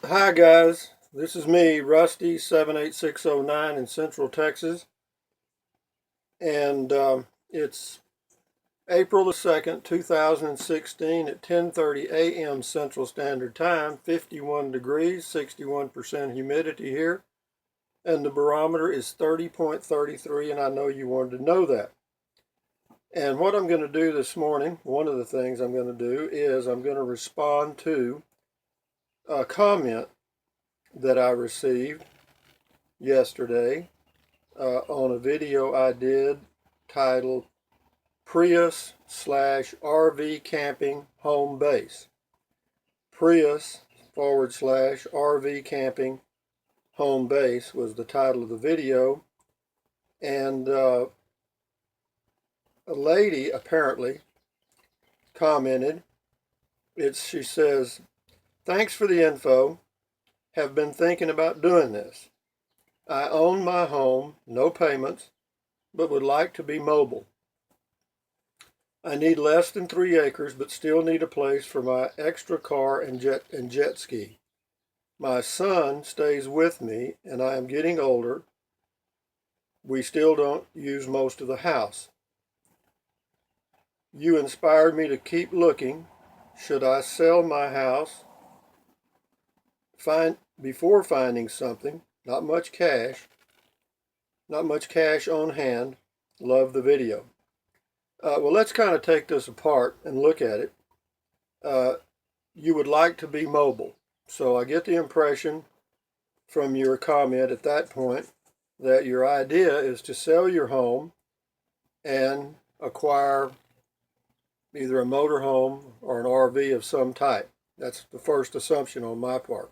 Hi guys, this is me, Rusty 78609 in Central Texas, and it's April the 2nd, 2016 at 10:30 a.m. Central Standard Time, 51 degrees, 61% humidity here, and the barometer is 30.33, and I know you wanted to know that. And what I'm going to do this morning, one of the things I'm going to do is I'm going to respond to a comment that I received yesterday on a video I did titled Prius / RV Camping Home Base. Prius / RV Camping Home Base was the title of the video, and a lady apparently commented. She says, "Thanks for the info. Have been thinking about doing this. I own my home, no payments, but would like to be mobile. I need less than 3 acres, but still need a place for my extra car and jet ski. My son stays with me, and I am getting older. We still don't use most of the house. You inspired me to keep looking. Should I sell my house before finding something? Not much cash on hand. Love the video." Well, let's kind of take this apart and look at it. You would like to be mobile. So I get the impression from your comment at that point that your idea is to sell your home and acquire either a motorhome or an RV of some type. That's the first assumption on my part.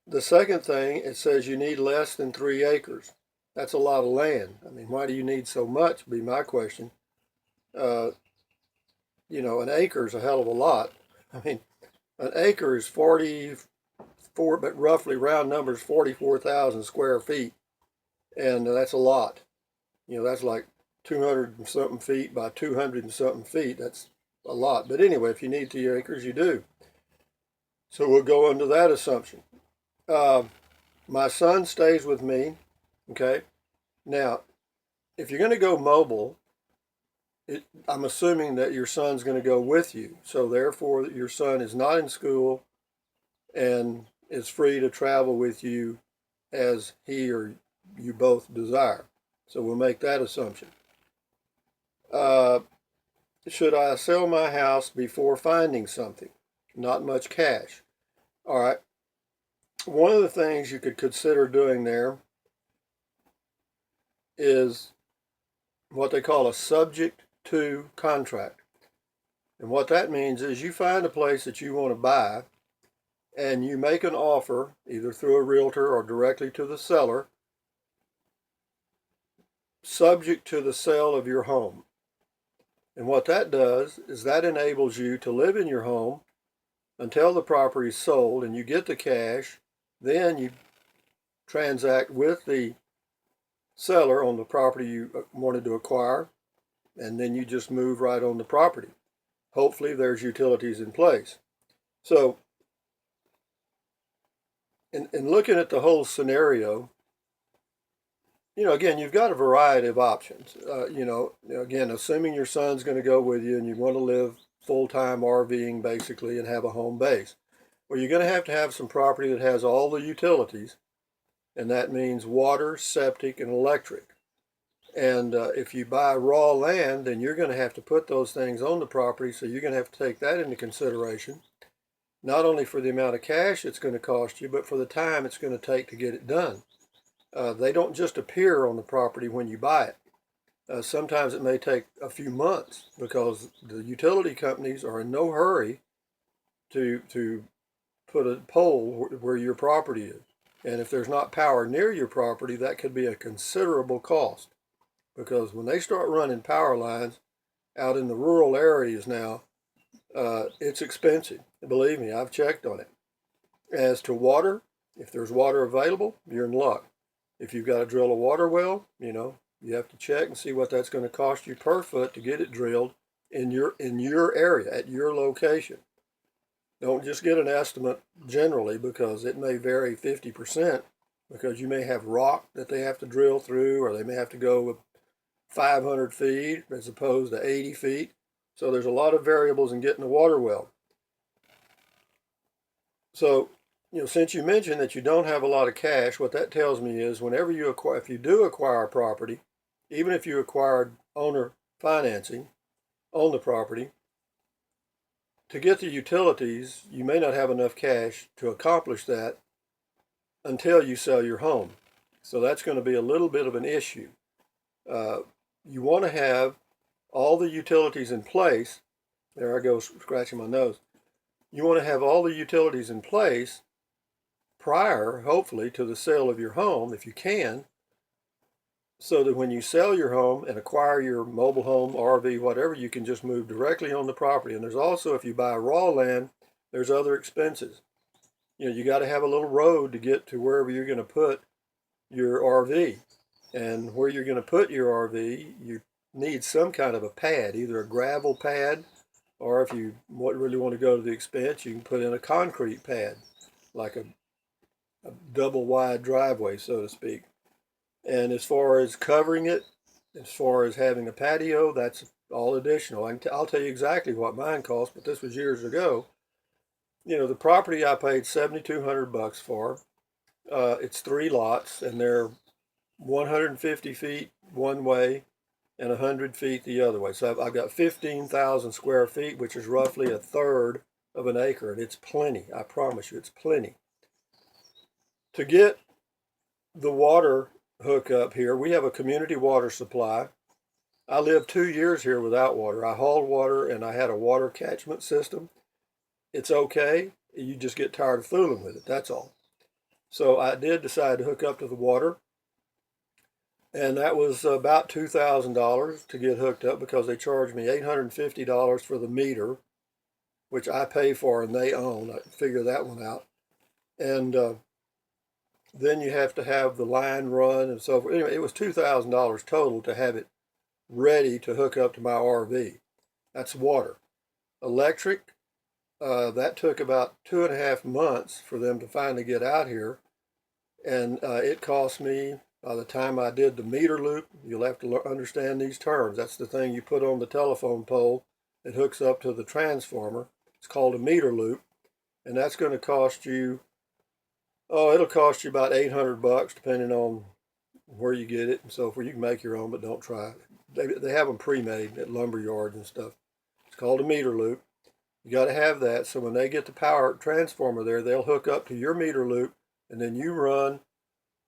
The second thing, it says you need less than 3 acres. That's a lot of land. I mean, why do you need so much, be my question. An acre is a hell of a lot. I mean, an acre is 44, but roughly round numbers, 44,000 square feet. And that's a lot. That's like 200 and something feet by 200 and something feet. That's a lot. But anyway, if you need 3 acres, you do. So we'll go under that assumption. My son stays with me. Okay. Now, if you're going to go mobile, I'm assuming that your son's going to go with you. So therefore, your son is not in school and is free to travel with you as he or you both desire. So we'll make that assumption. Should I sell my house before finding something? Not much cash. All right. One of the things you could consider doing there is what they call a subject to contract. And what that means is you find a place that you want to buy and you make an offer either through a realtor or directly to the seller, subject to the sale of your home. And what that does is that enables you to live in your home until the property is sold and you get the cash. Then you transact with the seller on the property you wanted to acquire, and then you just move right on the property. Hopefully there's utilities in place. So in looking at the whole scenario, again, you've got a variety of options. Again, assuming your son's going to go with you and you want to live full-time RVing basically and have a home base. Well, you're going to have some property that has all the utilities, and that means water, septic, and electric. And if you buy raw land, then you're going to have to put those things on the property, so you're going to have to take that into consideration, not only for the amount of cash it's going to cost you, but for the time it's going to take to get it done. They don't just appear on the property when you buy it. Sometimes it may take a few months because the utility companies are in no hurry to put a pole where your property is. And if there's not power near your property, that could be a considerable cost, because when they start running power lines out in the rural areas now, it's expensive. Believe me, I've checked on it. As to water, if there's water available, you're in luck. If you've got to drill a water well, you have to check and see what that's going to cost you per foot to get it drilled in your area, at your location. Don't just get an estimate generally, because it may vary 50%, because you may have rock that they have to drill through, or they may have to go with 500 feet as opposed to 80 feet. So there's a lot of variables in getting a water well. So, since you mentioned that you don't have a lot of cash, what that tells me is whenever you acquire, if you do acquire a property, even if you acquired owner financing on the property, to get the utilities, you may not have enough cash to accomplish that until you sell your home. So that's going to be a little bit of an issue. You want to have all the utilities in place. There I go scratching my nose. You want to have all the utilities in place prior, hopefully, to the sale of your home, if you can, so that when you sell your home and acquire your mobile home, RV, whatever, you can just move directly on the property. And there's also, if you buy raw land, there's other expenses. You got to have a little road to get to wherever you're going to put your RV. And where you're going to put your RV, you need some kind of a pad, either a gravel pad, or if you really want to go to the expense, you can put in a concrete pad, like a double wide driveway, so to speak. And as far as covering it, as far as having a patio, that's all additional. I'll tell you exactly what mine cost, but this was years ago. The property I paid $7,200 for. It's 3 lots, and they're 150 feet one way and 100 feet the other way. So I've got 15,000 square feet, which is roughly a third of an acre, and it's plenty. I promise you, it's plenty. To get the water hookup here, we have a community water supply. I lived 2 years here without water. I hauled water, and I had a water catchment system. It's okay. You just get tired of fooling with it, that's all. So I did decide to hook up to the water. And that was about $2,000 to get hooked up, because they charged me $850 for the meter, which I pay for and they own. I figure that one out. And then you have to have the line run and so forth. Anyway, it was $2,000 total to have it ready to hook up to my RV. That's water. Electric, that took about 2.5 months for them to finally get out here. And it cost me, by the time I did the meter loop, you'll have to understand these terms. That's the thing you put on the telephone pole that hooks up to the transformer. It's called a meter loop. And that's going to cost you, it'll cost you about $800, depending on where you get it and so forth. You can make your own, but don't try it. They have them pre-made at lumber yards and stuff. It's called a meter loop. You got to have that, so when they get the power transformer there, they'll hook up to your meter loop, and then you run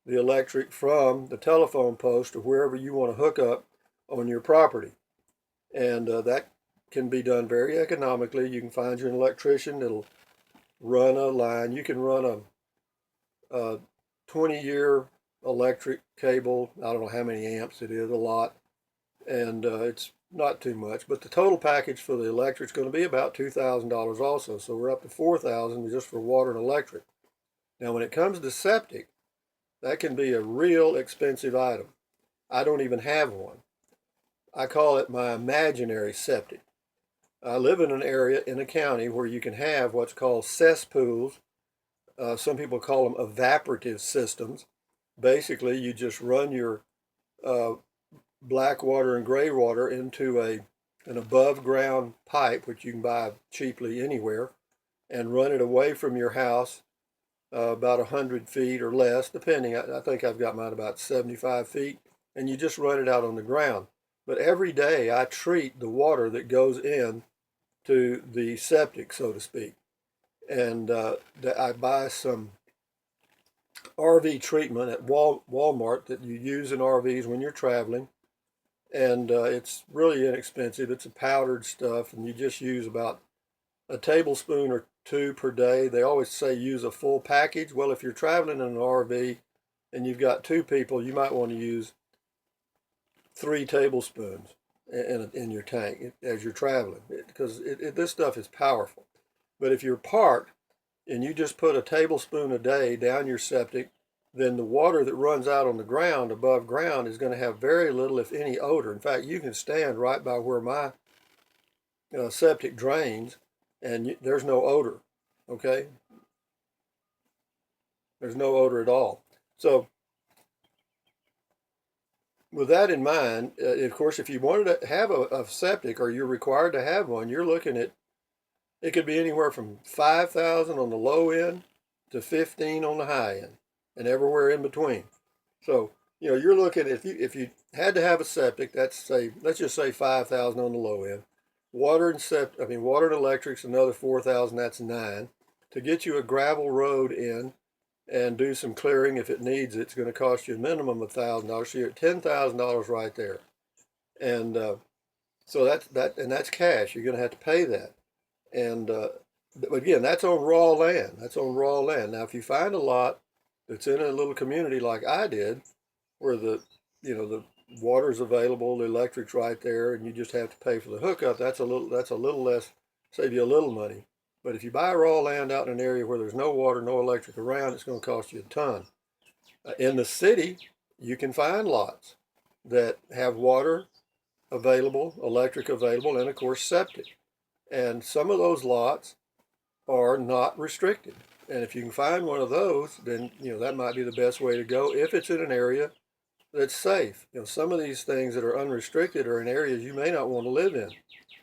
the electric from the telephone post to wherever you want to hook up on your property. And that can be done very economically. You can find you an electrician that'll run a line. You can run a 20-year electric cable. I don't know how many amps it is, a lot. And it's not too much. But the total package for the electric is going to be about $2,000 also. So we're up to $4,000 just for water and electric. Now when it comes to septic, that can be a real expensive item. I don't even have one. I call it my imaginary septic. I live in an area in a county where you can have what's called cesspools. Some people call them evaporative systems. Basically, you just run your black water and gray water into an above ground pipe, which you can buy cheaply anywhere, and run it away from your house about 100 feet or less, depending. I think I've got mine about 75 feet, and you just run it out on the ground. But every day I treat the water that goes in to the septic, so to speak. And I buy some RV treatment at Walmart that you use in RVs when you're traveling. And it's really inexpensive. It's a powdered stuff, and you just use about a tablespoon or 2 per day. They always say use a full package. Well, if you're traveling in an RV and you've got 2 people, you might want to use 3 tablespoons in your tank as you're traveling, because this stuff is powerful. But if you're parked and you just put a tablespoon a day down your septic, then the water that runs out on the ground, above ground, is going to have very little, if any, odor. In fact, you can stand right by where my septic drains, and there's no odor. Okay, there's no odor at all. So with that in mind, of course, if you wanted to have a septic, or you're required to have one, you're looking at, it could be anywhere from 5,000 on the low end to 15 on the high end, and everywhere in between. So you're looking, if you had to have a septic, let's just say 5,000 on the low end. Water and electric's another 4,000. That's 9. To get you a gravel road in and do some clearing if it needs it, it's going to cost you a minimum of $1,000. So you're at $10,000 right there, and so that's cash. You're going to have to pay that, and again, that's on raw land. That's on raw land. Now, if you find a lot that's in a little community like I did, where the water's available, the electric's right there, and you just have to pay for the hookup, that's a little less, save you a little money. But if you buy raw land out in an area where there's no water, no electric around, it's going to cost you a ton. In the city, you can find lots that have water available, electric available, and of course septic. And some of those lots are not restricted. And if you can find one of those, then that might be the best way to go if it's in an area that's safe. Some of these things that are unrestricted are in areas you may not want to live in.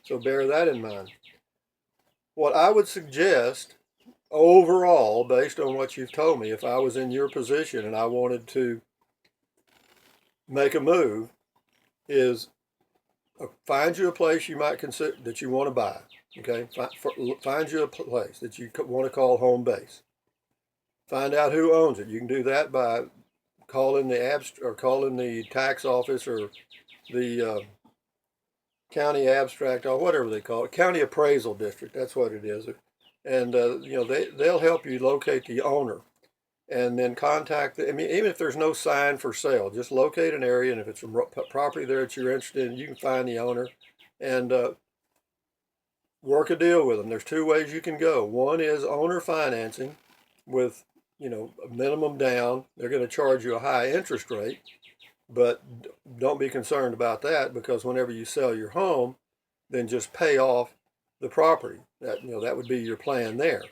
So bear that in mind. What I would suggest overall, based on what you've told me, if I was in your position and I wanted to make a move, is find you a place you might consider that you want to buy. Okay, find you a place that you want to call home base. Find out who owns it. You can do that by calling the tax office, or the county abstract, or whatever they call it, county appraisal district. That's what it is. And they'll help you locate the owner, and then contact them. I mean, even if there's no sign for sale, just locate an area, and if it's a property there that you're interested in, you can find the owner and work a deal with them. There's 2 ways you can go. One is owner financing with a minimum down. They're going to charge you a high interest rate, but don't be concerned about that, because whenever you sell your home, then just pay off the property. That would be your plan there.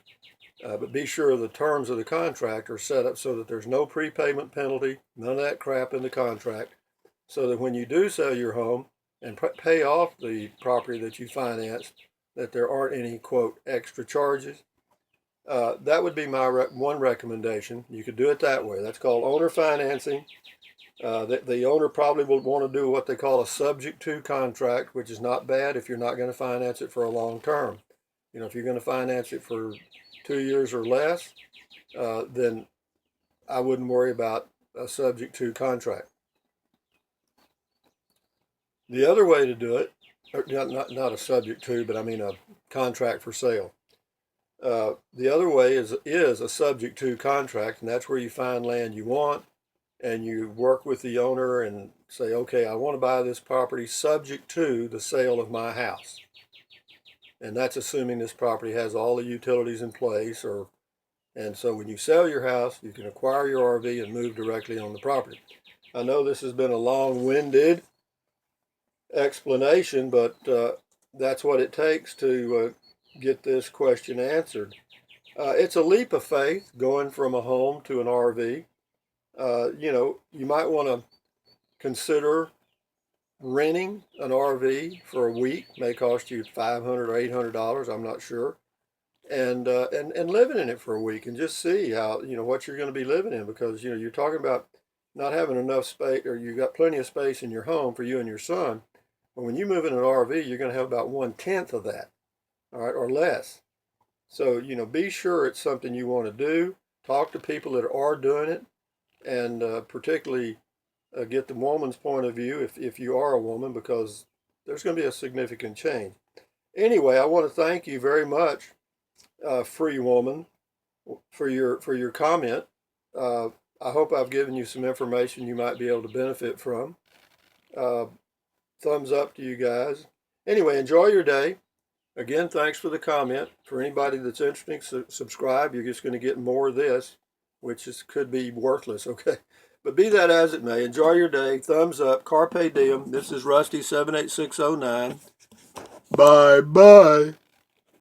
But be sure the terms of the contract are set up so that there's no prepayment penalty, none of that crap in the contract, so that when you do sell your home and pay off the property that you financed, that there aren't any, quote, extra charges. That would be my one recommendation. You could do it that way. That's called owner financing. The owner probably will want to do what they call a subject to contract, which is not bad if you're not going to finance it for a long term. If you're going to finance it for 2 years or less, then I wouldn't worry about a subject to contract. The other way to do it, not a subject to, but I mean a contract for sale. The other way is a subject to contract, and that's where you find land you want, and you work with the owner and say, okay, I want to buy this property subject to the sale of my house. And that's assuming this property has all the utilities in place, and so when you sell your house, you can acquire your RV and move directly on the property. I know this has been a long-winded explanation, but that's what it takes to get this question answered. It's a leap of faith going from a home to an RV. You might want to consider renting an RV for a week. May cost you $500 or $800. I'm not sure. And living in it for a week and just see how, what you're going to be living in, because, you're talking about not having enough space, or you've got plenty of space in your home for you and your son. But when you move in an RV, you're going to have about 1/10 of that, all right, or less. So, be sure it's something you want to do. Talk to people that are doing it, and particularly get the woman's point of view if you are a woman, because there's going to be a significant change. Anyway, I want to thank you very much, free woman, for your comment. I hope I've given you some information you might be able to benefit from. Thumbs up to you guys. Anyway, enjoy your day. Again, thanks for the comment. For anybody that's interested, subscribe. You're just going to get more of this, which could be worthless, okay? But be that as it may, enjoy your day. Thumbs up. Carpe diem. This is Rusty 78609. Bye-bye.